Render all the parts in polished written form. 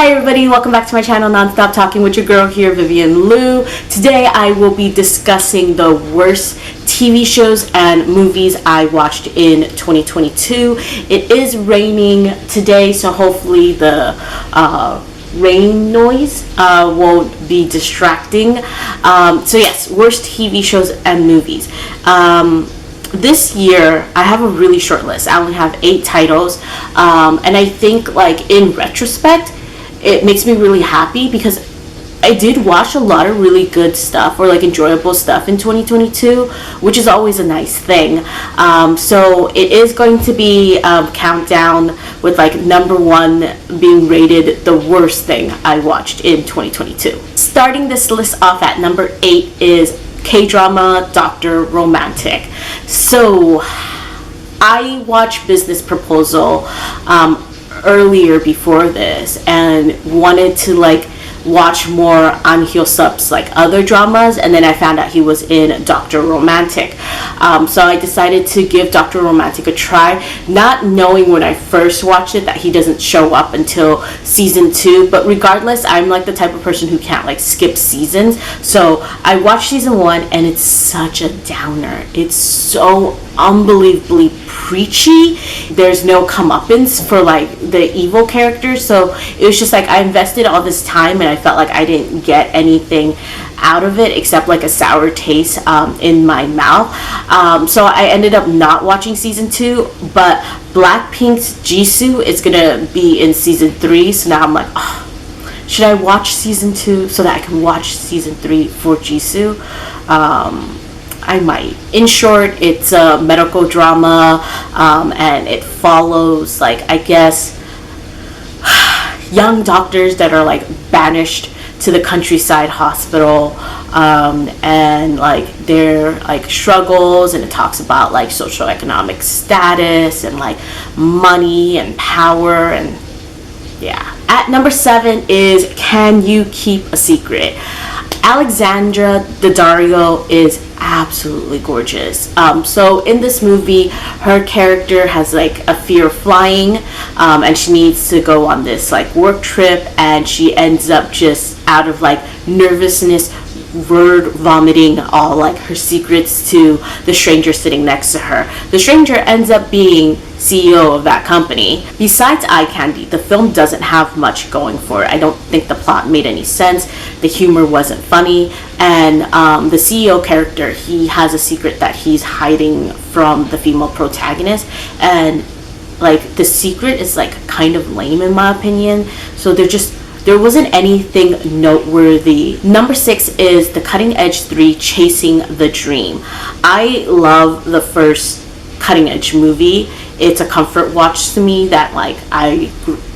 Hi everybody, welcome back to my channel, Nonstop Talking with your girl here, Vivian Liu. Today I will be discussing the worst TV shows and movies I watched in 2022. It is raining today, so hopefully the rain noise won't be distracting. So yes, worst TV shows and movies. This year I have a really short list. I only have 8 titles, and I think like in retrospect it makes me really happy because I did watch a lot of really good stuff or like enjoyable stuff in 2022, which is always a nice thing. So it is going to be countdown with like number 1 being rated the worst thing I watched in 2022. Starting this list off at number 8 is K-drama Dr. Romantic. So I watched Business Proposal earlier before this and wanted to like watch more An Hyo-sep's like other dramas, and then I found out he was in Dr. Romantic. So I decided to give Dr. Romantic a try, not knowing when I first watched it that he doesn't show up until season 2. But regardless, I'm like the type of person who can't like skip seasons. So I watched season 1 and it's such a downer. It's so unbelievably preachy. There's no comeuppance for like the evil characters, so it was just like I invested all this time and I felt like I didn't get anything out of it except like a sour taste in my mouth. So I ended up not watching season 2, but Blackpink's Jisoo is gonna be in season 3, so now I'm like, oh, should I watch season 2 so that I can watch season 3 for Jisoo? I might. In short, it's a medical drama, and it follows like, I guess, young doctors that are like banished to the countryside hospital, and like their like struggles, and it talks about like socioeconomic status and like money and power, and yeah. At number 7 is Can You Keep a Secret? Alexandra Daddario is absolutely gorgeous. So in this movie, her character has like a fear of flying, and she needs to go on this like work trip, and she ends up just out of like nervousness word vomiting all like her secrets to the stranger sitting next to her. The stranger ends up being CEO of that company. Besides eye candy, the film doesn't have much going for it. I don't think the plot made any sense. The humor wasn't funny, and the CEO character, he has a secret that he's hiding from the female protagonist, and like the secret is like kind of lame in my opinion. So there wasn't anything noteworthy. Number 6 is The Cutting Edge 3 Chasing the Dream. I love the first Cutting Edge movie. It's a comfort watch to me that like I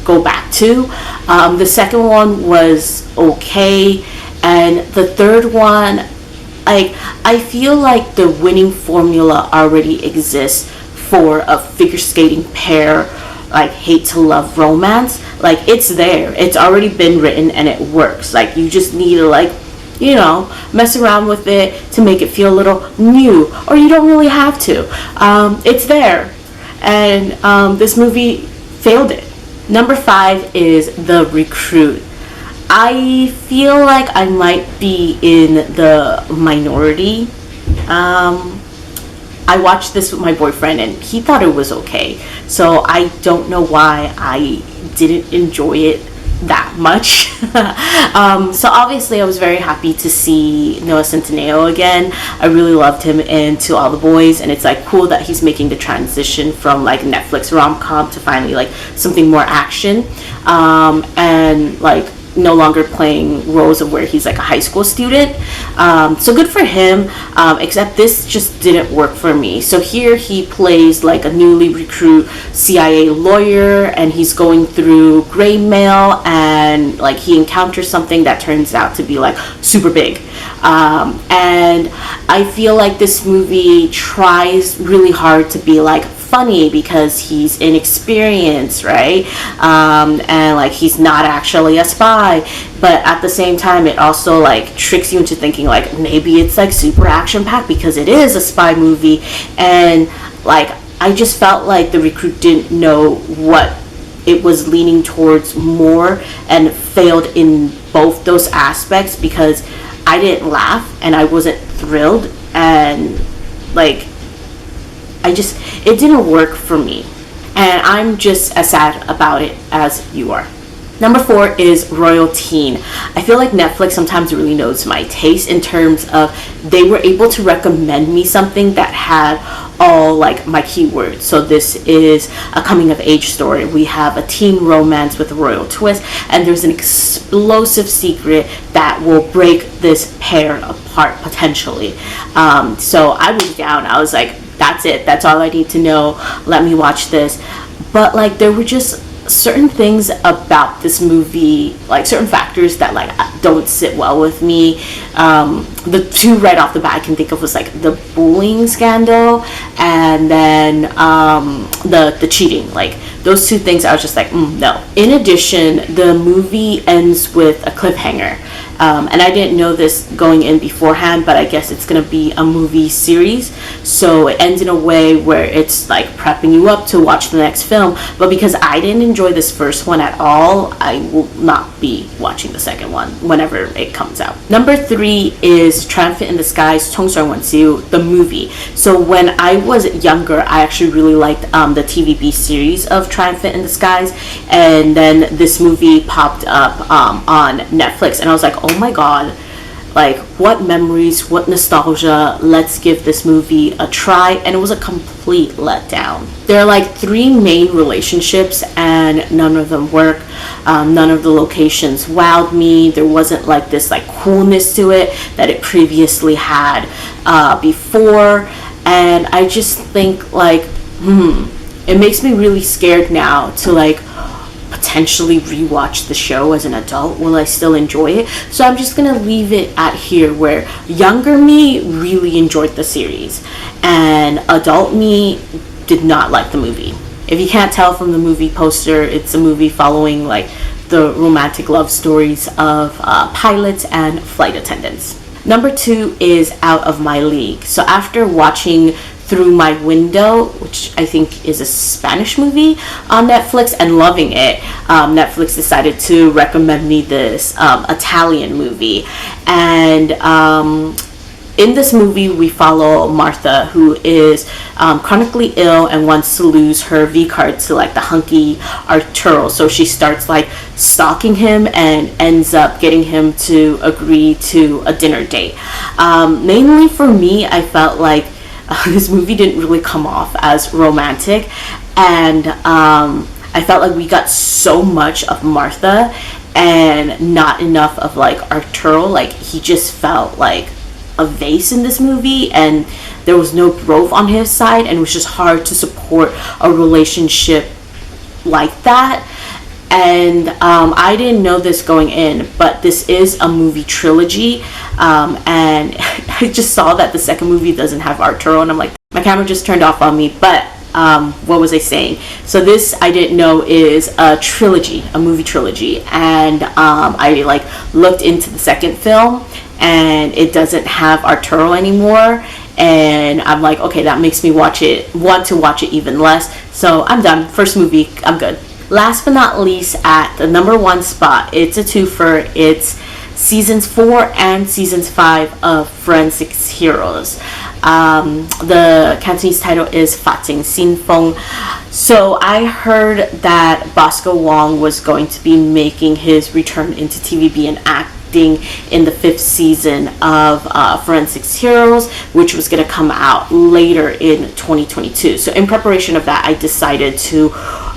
go back to. The second one was okay, and the third one, like I feel like the winning formula already exists for a figure skating pair, like hate to love romance. Like it's there, it's already been written and it works. Like you just need to like, you know, mess around with it to make it feel a little new, or you don't really have to. It's there, and this movie failed it. Number 5 is The Recruit. I feel like I might be in the minority. I watched this with my boyfriend and he thought it was okay, so I don't know why I didn't enjoy it that much. So obviously I was very happy to see Noah Centineo again. I really loved him in To All the Boys, and it's like cool that he's making the transition from like Netflix rom-com to finally like something more action, and like no longer playing roles of where he's like a high school student. So good for him, except this just didn't work for me. So here he plays like a newly recruit CIA lawyer, and he's going through gray mail, and like he encounters something that turns out to be like super big. And I feel like this movie tries really hard to be like funny because he's inexperienced, right? And like he's not actually a spy, but at the same time it also like tricks you into thinking like maybe it's like super action packed because it is a spy movie. And like I just felt like The Recruit didn't know what it was leaning towards more and failed in both those aspects, because I didn't laugh and I wasn't thrilled, and like it didn't work for me, and I'm just as sad about it as you are. Number 4 is Royal Teen. I feel like Netflix sometimes really knows my taste in terms of they were able to recommend me something that had all like my keywords. So this is a coming of age story. We have a teen romance with a royal twist, and there's an explosive secret that will break this pair apart potentially. So I was down. I was like, that's it. That's all I need to know. Let me watch this. But like there were just certain things about this movie, like certain factors that like don't sit well with me. The two right off the bat I can think of was like the bullying scandal, and then the cheating. Like those two things I was just like, no. In addition, the movie ends with a cliffhanger. And I didn't know this going in beforehand, but I guess it's going to be a movie series. So it ends in a way where it's like prepping you up to watch the next film. But because I didn't enjoy this first one at all, I will not be watching the second one whenever it comes out. Number 3 is Triumphant in Disguise, 통솔원시우, the movie. So when I was younger, I actually really liked the TVB series of Triumphant in Disguise. And then this movie popped up on Netflix, and I was like, oh my god, like what memories, what nostalgia, let's give this movie a try. And it was a complete letdown. There are like 3 main relationships and none of them work. None of the locations wowed me. There wasn't like this like coolness to it that it previously had before. And I just think like it makes me really scared now to like potentially rewatch the show as an adult. Will I still enjoy it? So I'm just gonna leave it at here, where younger me really enjoyed the series and adult me did not like the movie. If you can't tell from the movie poster, it's a movie following like the romantic love stories of pilots and flight attendants. Number 2 is Out of My League. So after watching Through My Window, which I think is a Spanish movie on Netflix, and loving it, Netflix decided to recommend me this Italian movie. And in this movie, we follow Martha, who is chronically ill and wants to lose her V card to like the hunky Arturo. So she starts like stalking him and ends up getting him to agree to a dinner date. Mainly for me, I felt like this movie didn't really come off as romantic, and I felt like we got so much of Martha and not enough of like Arturo. Like he just felt like a vase in this movie, and there was no growth on his side, and it was just hard to support a relationship like that. And I didn't know this going in, but this is a movie trilogy, and I just saw that the second movie doesn't have Arturo, and I'm like, my camera just turned off on me. But what was I saying? So this, I didn't know, is a trilogy, a movie trilogy, and I like looked into the second film, and it doesn't have Arturo anymore, and I'm like, okay, that makes me want to watch it even less. So I'm done. First movie, I'm good. Last but not least, at the number 1 spot, it's a twofer. It's seasons 4 and seasons 5 of Forensic Heroes. The Cantonese title is Phát Trình Xin Phong. So I heard that Bosco Wong was going to be making his return into TVB and acting in the 5th season of Forensic Heroes, which was going to come out later in 2022. So in preparation of that, I decided to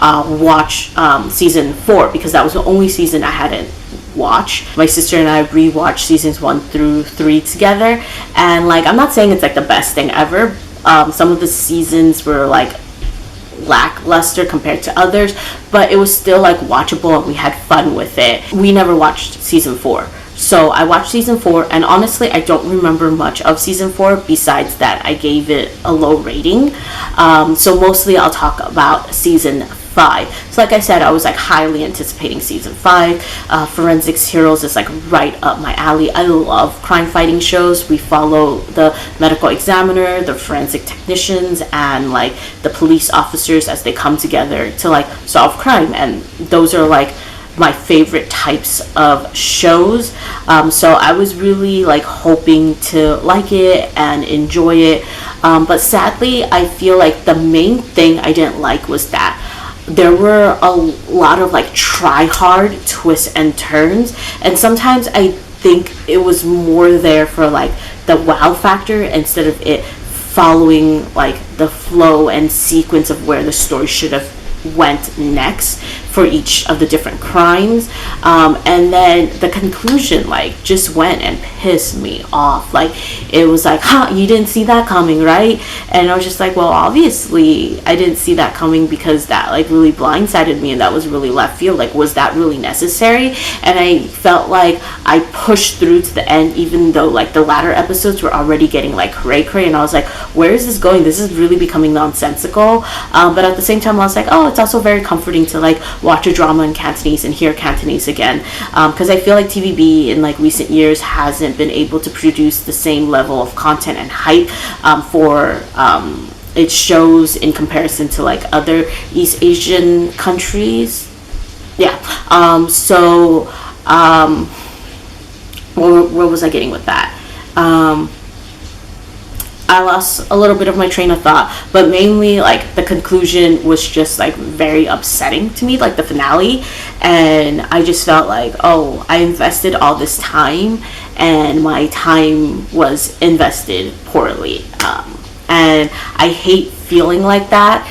watch season 4, because that was the only season I hadn't watched. My sister and I rewatched seasons 1 through 3 together, and like, I'm not saying it's like the best thing ever. Some of the seasons were like lackluster compared to others, but it was still like watchable, and we had fun with it. We never watched season 4. So I watched season 4, and honestly, I don't remember much of season 4 besides that I gave it a low rating. So mostly I'll talk about season 5. 5. So like I said, I was like highly anticipating season 5. Forensics Heroes is like right up my alley. I love crime fighting shows. We follow the medical examiner, the forensic technicians, and like the police officers as they come together to like solve crime, and those are like my favorite types of shows. So I was really like hoping to like it and enjoy it, but sadly I feel like the main thing I didn't like was that there were a lot of like try hard twists and turns, and sometimes I think it was more there for like the wow factor instead of it following like the flow and sequence of where the story should have went next for each of the different crimes. And then the conclusion like just went and pissed me off. Like it was like, you didn't see that coming, right? And I was just like, well, obviously I didn't see that coming, because that like really blindsided me and that was really left field. Like, was that really necessary? And I felt like I pushed through to the end, even though like the latter episodes were already getting like cray cray, and I was like, where is this going? This is really becoming nonsensical. But at the same time I was like, oh, it's also very comforting to like watch a drama in Cantonese and hear Cantonese again, because I feel like TVB in like recent years hasn't been able to produce the same level of content and hype for its shows in comparison to like other East Asian countries. Where was I getting with that? I lost a little bit of my train of thought, but mainly like the conclusion was just like very upsetting to me, like the finale, and I just felt like, oh, I invested all this time and my time was invested poorly, and I hate feeling like that,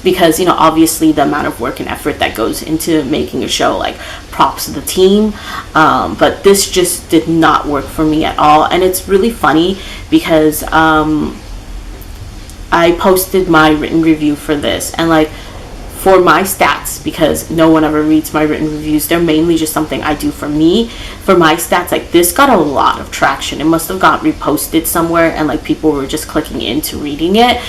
because you know, obviously the amount of work and effort that goes into making a show, like props to the team, but this just did not work for me at all. And it's really funny because I posted my written review for this, and like for my stats, because no one ever reads my written reviews, they're mainly just something I do for me. For my stats, like this got a lot of traction. It must have got reposted somewhere, and like people were just clicking into reading it.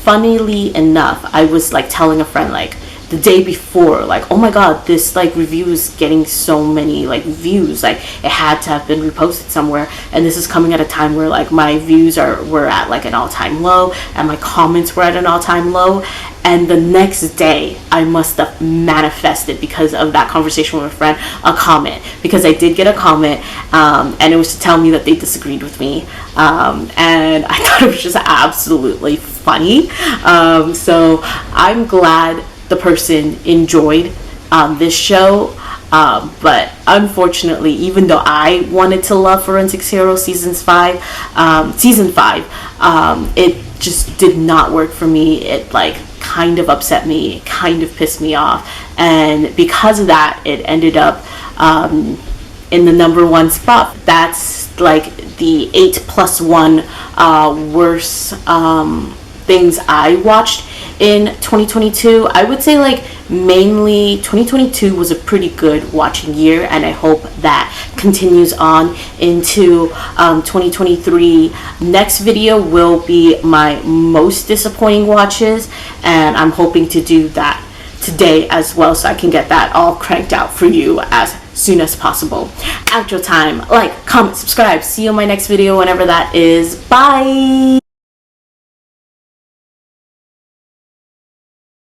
Funnily enough, I was like telling a friend like the day before, like, oh my god, this like review is getting so many like views, like it had to have been reposted somewhere, and this is coming at a time where like my views were at like an all-time low, and my comments were at an all-time low. And the next day I must have manifested, because of that conversation with a friend, a comment, because I did get a comment, and it was to tell me that they disagreed with me, and I thought it was just absolutely funny. So I'm glad the person enjoyed this show, but unfortunately, even though I wanted to love Forensics Heroes season 5, it just did not work for me. It like kind of upset me, it kind of pissed me off, and because of that, it ended up in the number 1 spot. That's like the 8+1 worst things I watched in 2022. I would say like mainly 2022 was a pretty good watching year, and I hope that continues on into 2023. Next video will be my most disappointing watches, and I'm hoping to do that today as well, so I can get that all cranked out for you as soon as possible. Outro time. Like, comment, subscribe. See you in my next video whenever that is. Bye.